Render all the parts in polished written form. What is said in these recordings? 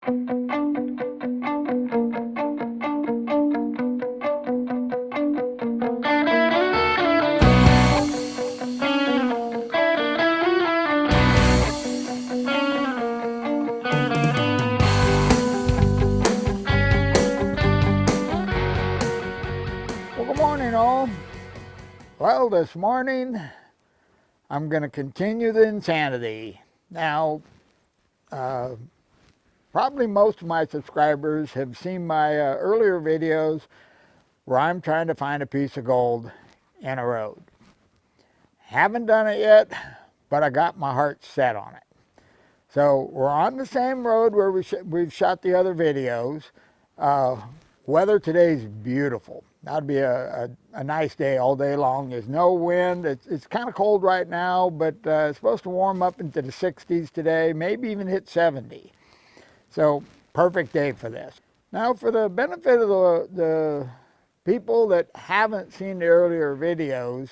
Good morning, all. Well, this morning I'm going to continue the insanity. Now, probably most of my subscribers have seen my earlier videos where I'm trying to find a piece of gold in a road. Haven't done it yet, but I got my heart set on it. So we're on the same road where we've shot the other videos. Weather today's beautiful. That'd be a nice day all day long. There's no wind. It's kind of cold right now, but it's supposed to warm up into the 60s today, maybe even hit 70. So perfect day for this. Now, for the benefit of the people that haven't seen the earlier videos,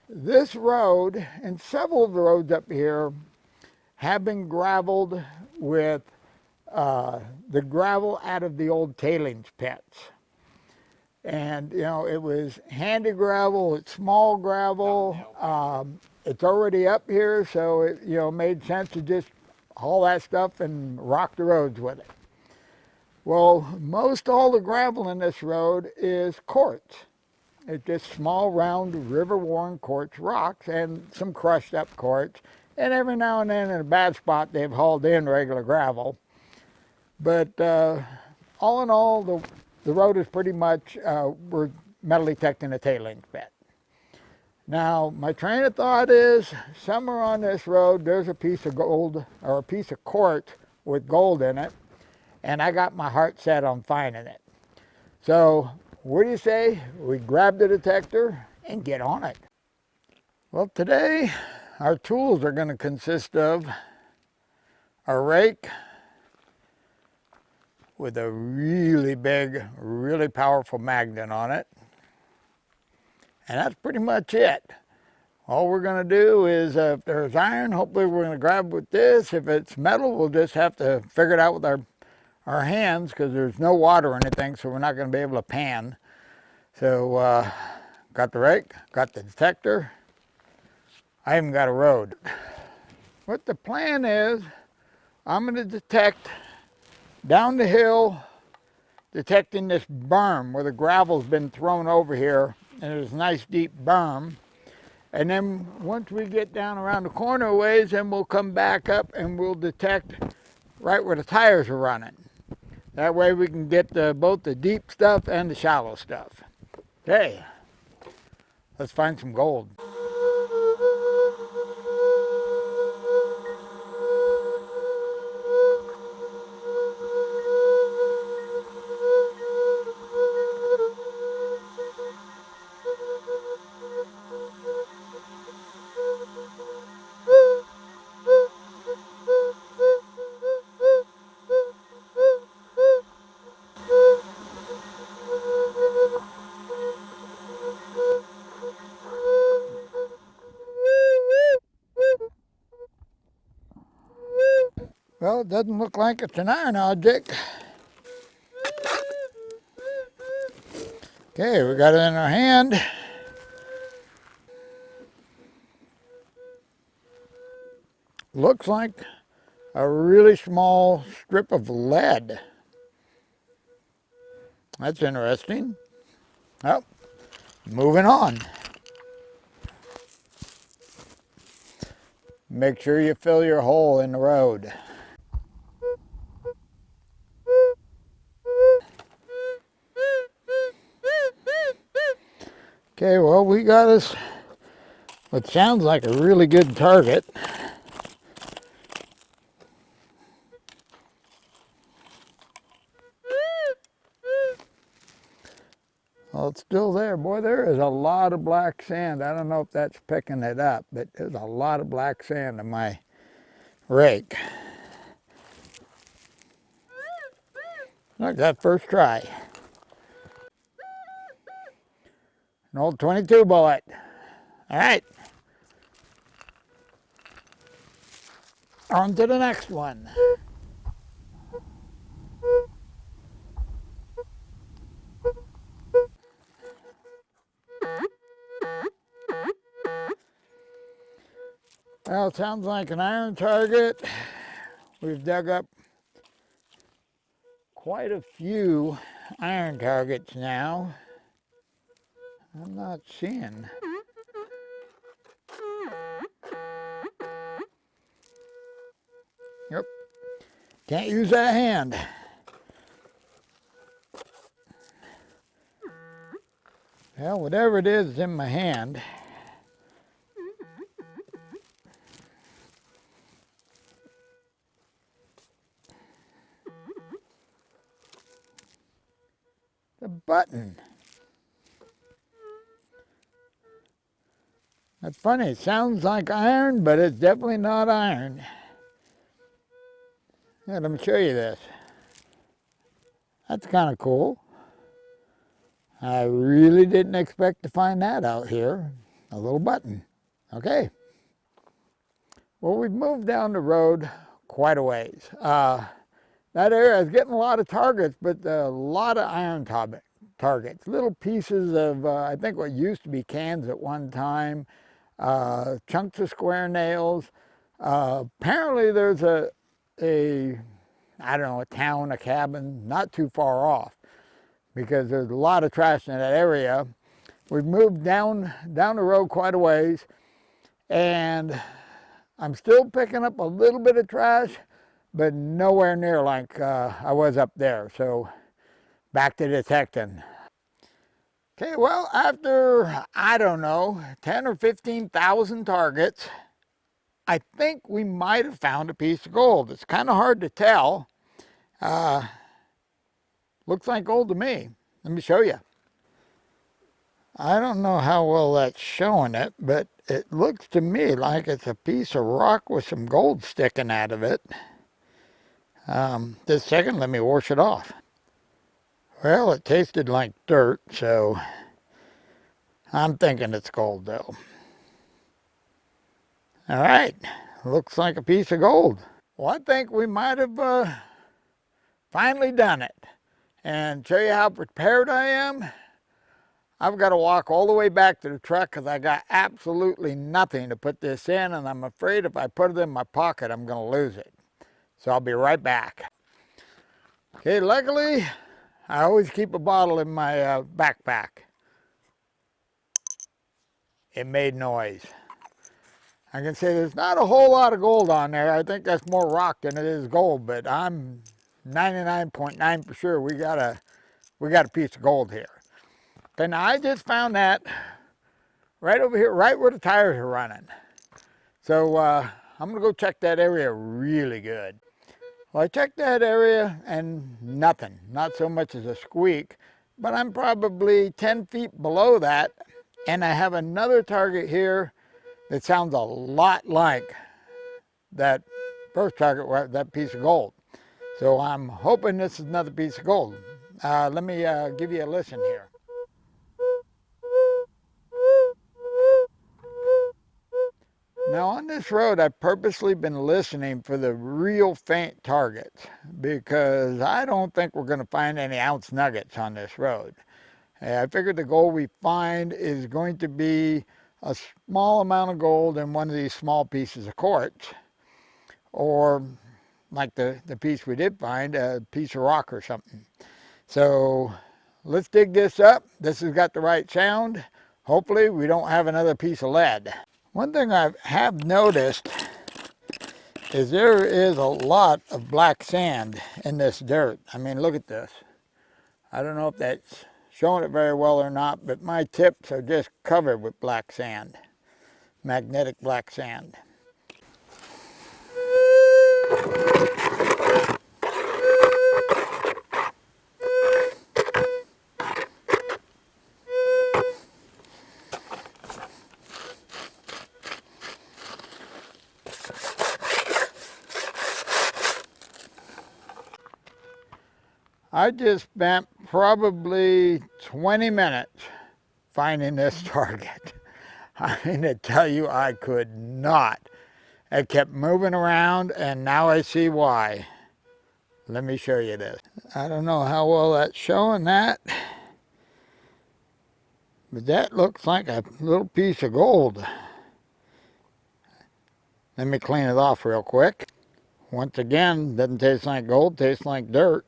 this road and several of the roads up here have been graveled with the gravel out of the old tailings pits. And, you know, it was handy gravel, it's small gravel, it's already up here, so it, you know, made sense to just haul that stuff and rock the roads with it. Well, most all the gravel in this road is quartz. It's just small, round, river-worn quartz rocks and some crushed up quartz. And every now and then in a bad spot, they've hauled in regular gravel. But all in all, the road is pretty much, we're metal detecting a tailings pit. Now, my train of thought is, somewhere on this road, there's a piece of gold, or a piece of quartz with gold in it, and I got my heart set on finding it. So, what do you say? We grab the detector and get on it. Well, today, our tools are going to consist of a rake with a really big, really powerful magnet on it. And that's pretty much it. All we're going to do is, if there's iron, hopefully we're going to grab with this. If it's metal, we'll just have to figure it out with our hands, because there's no water or anything, so we're not going to be able to pan. So, got the rake, got the detector. I even got a road. What the plan is, I'm going to detect down the hill, detecting this berm where the gravel's been thrown over here, and there's a nice deep berm. And then once we get down around the corner a ways, then we'll come back up and we'll detect right where the tires are running. That way we can get both the deep stuff and the shallow stuff. Okay, let's find some gold. Well, it doesn't look like it's an iron object. Okay, we got it in our hand. Looks like a really small strip of lead. That's interesting. Well, moving on. Make sure you fill your hole in the road. Okay, well, we got us what sounds like a really good target. Well, it's still there. Boy, there is a lot of black sand. I don't know if that's picking it up, but there's a lot of black sand in my rake. Look, that first try. An old 22 bullet. All right. On to the next one. Well, it sounds like an iron target. We've dug up quite a few iron targets now. I'm not seeing. Yep, can't use that hand. Well, whatever it is in my hand. The button. That's funny, it sounds like iron, but it's definitely not iron. Yeah, let me show you this. That's kind of cool. I really didn't expect to find that out here. A little button. Okay. Well, we've moved down the road quite a ways. That area is getting a lot of targets, but a lot of iron targets. Little pieces of, I think what used to be cans at one time, chunks of square nails. Apparently there's I don't know, a town, a cabin, not too far off, because there's a lot of trash in that area. We've moved down the road quite a ways, and I'm still picking up a little bit of trash, but nowhere near like I was up there. So back to detecting. Okay, well, after, I don't know, 10 or 15,000 targets, I think we might have found a piece of gold. It's kind of hard to tell. Looks like gold to me. Let me show you. I don't know how well that's showing it, but it looks to me like it's a piece of rock with some gold sticking out of it. This second, let me wash it off. Well, it tasted like dirt, so I'm thinking it's gold though. All right, looks like a piece of gold. Well, I think we might have finally done it. And show you how prepared I am. I've got to walk all the way back to the truck because I got absolutely nothing to put this in, and I'm afraid if I put it in my pocket, I'm going to lose it. So I'll be right back. Okay, luckily, I always keep a bottle in my backpack. It made noise. I can say there's not a whole lot of gold on there. I think that's more rock than it is gold, but I'm 99.9% for sure we got a piece of gold here. Okay, now I just found that right over here, right where the tires are running. So I'm gonna go check that area really good. Well, I checked that area and nothing, not so much as a squeak, but I'm probably 10 feet below that, and I have another target here that sounds a lot like that first target, that piece of gold. So I'm hoping this is another piece of gold. Let me give you a listen here. Now on this road, I've purposely been listening for the real faint targets because I don't think we're going to find any ounce nuggets on this road. I figured the gold we find is going to be a small amount of gold in one of these small pieces of quartz, or like the piece we did find, a piece of rock or something. So let's dig this up. This has got the right sound. Hopefully we don't have another piece of lead. One thing I have noticed is there is a lot of black sand in this dirt. I mean, look at this. I don't know if that's showing it very well or not, but my tips are just covered with black sand, magnetic black sand. I just spent probably 20 minutes finding this target. I mean to tell you, I could not. It kept moving around, and now I see why. Let me show you this. I don't know how well that's showing that, but that looks like a little piece of gold. Let me clean it off real quick. Once again, doesn't taste like gold, tastes like dirt.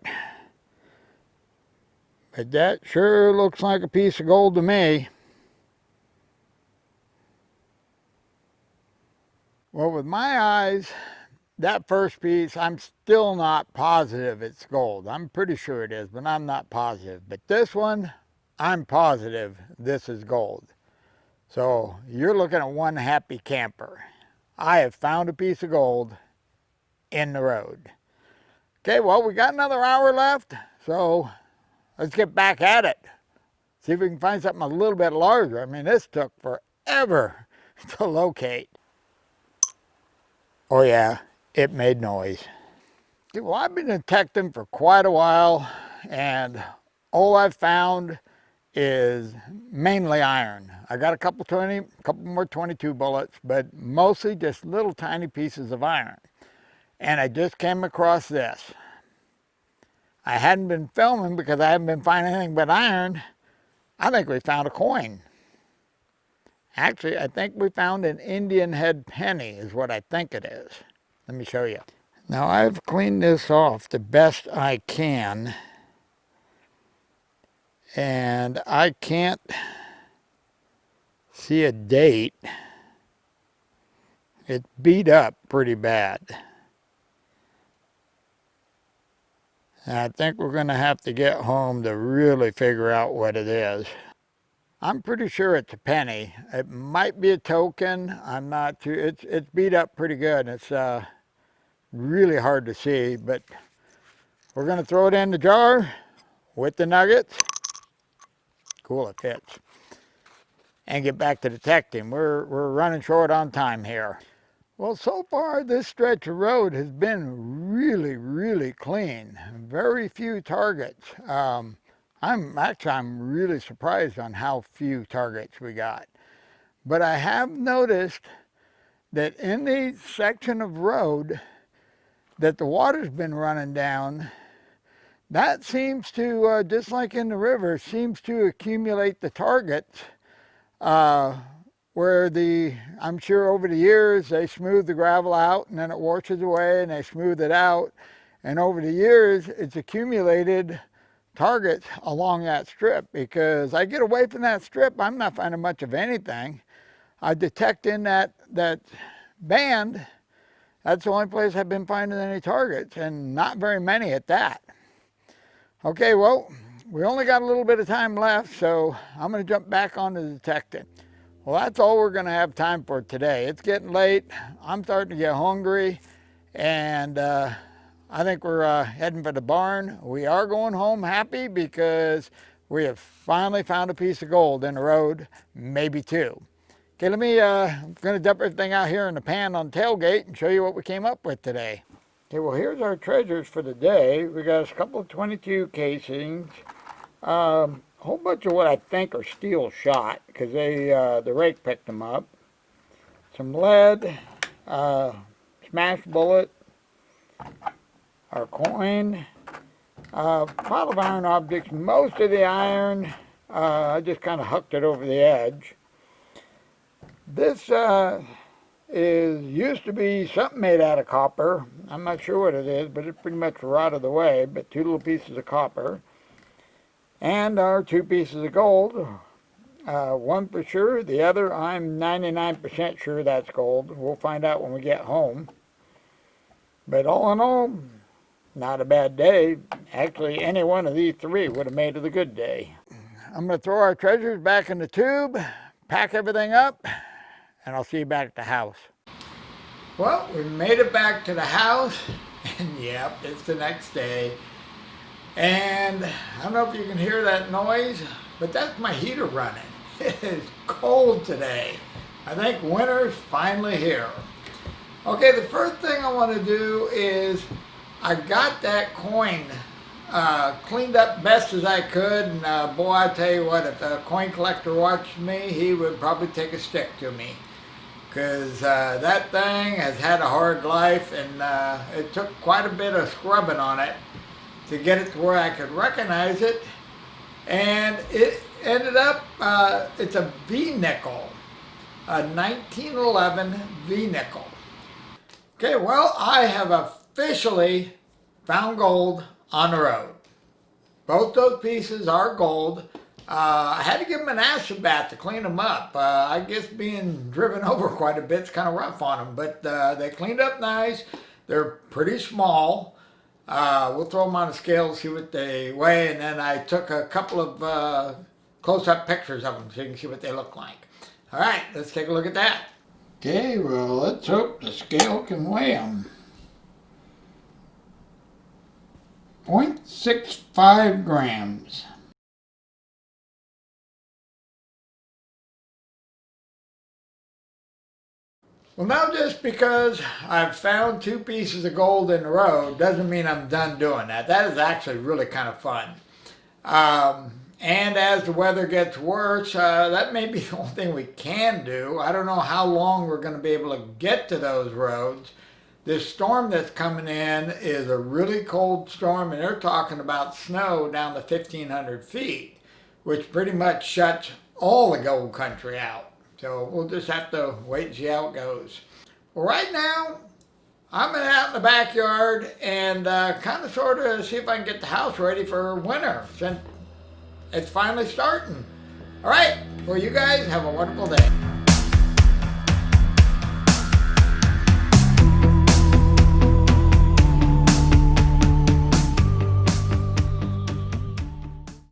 But that sure looks like a piece of gold to me. Well, with my eyes, that first piece, I'm still not positive it's gold. I'm pretty sure it is, but I'm not positive. But this one, I'm positive this is gold. So you're looking at one happy camper. I have found a piece of gold in the road. Okay, well, we got another hour left, so let's get back at it. See if we can find something a little bit larger. I mean, this took forever to locate. Oh yeah, it made noise. Okay, well, I've been detecting for quite a while, and all I've found is mainly iron. I got a couple more 22 bullets, but mostly just little tiny pieces of iron. And I just came across this. I hadn't been filming because I haven't been finding anything but iron. I think we found a coin. Actually, I think we found an Indian head penny is what I think it is. Let me show you. Now I've cleaned this off the best I can. And I can't see a date. It's beat up pretty bad. And I think we're going to have to get home to really figure out what it is. I'm pretty sure it's a penny. It might be a token. I'm not too. It's beat up pretty good. It's really hard to see, but we're going to throw it in the jar with the nuggets. Cool, it fits. And get back to detecting. We're running short on time here. Well, so far this stretch of road has been really clean. Very few targets. I'm really surprised on how few targets we got. But I have noticed that in the section of road that the water's been running down, that seems to, just like in the river, seems to accumulate the targets. Where I'm sure over the years they smooth the gravel out and then it washes away and they smooth it out. And over the years it's accumulated targets along that strip, because I get away from that strip, I'm not finding much of anything. I detect in that band, that's the only place I've been finding any targets, and not very many at that. Okay, well, we only got a little bit of time left, so I'm going to jump back on to detecting. Well, that's all we're going to have time for today. It's getting late. I'm starting to get hungry, and I think we're heading for the barn. We are going home happy because we have finally found a piece of gold in the road, maybe two. Okay, I'm going to dump everything out here in the pan on the tailgate and show you what we came up with today. Okay, well, here's our treasures for the day. We got a couple of 22 casings, a whole bunch of what I think are steel shot because the rake picked them up, some lead, smashed bullet, our coin, pile of iron objects. Most of the iron, I just kind of hucked it over the edge. This used to be something made out of copper. I'm not sure what it is, but it pretty much rotted away. But two little pieces of copper. And our two pieces of gold. One for sure, the other I'm 99% sure that's gold. We'll find out when we get home. But all in all, not a bad day. Actually, any one of these three would have made it a good day. I'm going to throw our treasures back in the tube, pack everything up, and I'll see you back at the house. Well, we made it back to the house, and yep, it's the next day. And I don't know if you can hear that noise, but that's my heater running. It is cold today. I think winter's finally here. Okay, the first thing I want to do is I got that coin cleaned up best as I could, and boy, I tell you what, if a coin collector watched me, he would probably take a stick to me, because that thing has had a hard life, and it took quite a bit of scrubbing on it to get it to where I could recognize it. And it ended up, it's a V-nickel, a 1911 V-nickel. Okay, well, I have officially found gold on the road. Both those pieces are gold. I had to give them an acid bath to clean them up. I guess being driven over quite a bit's kind of rough on them, but they cleaned up nice. They're pretty small. We'll throw them on a scale, see what they weigh, and then I took a couple of close-up pictures of them so you can see what they look like. All right, let's take a look at that. Okay, well, let's hope the scale can weigh them. 0.65 grams. Well, now just because I've found two pieces of gold in the road doesn't mean I'm done doing that. That is actually really kind of fun. And as the weather gets worse, that may be the only thing we can do. I don't know how long we're going to be able to get to those roads. This storm that's coming in is a really cold storm, and they're talking about snow down to 1,500 feet, which pretty much shuts all the gold country out. So we'll just have to wait and see how it goes. Well, right now, I'm out in the backyard and kind of sort of see if I can get the house ready for winter, since it's finally starting. All right, well, you guys have a wonderful day.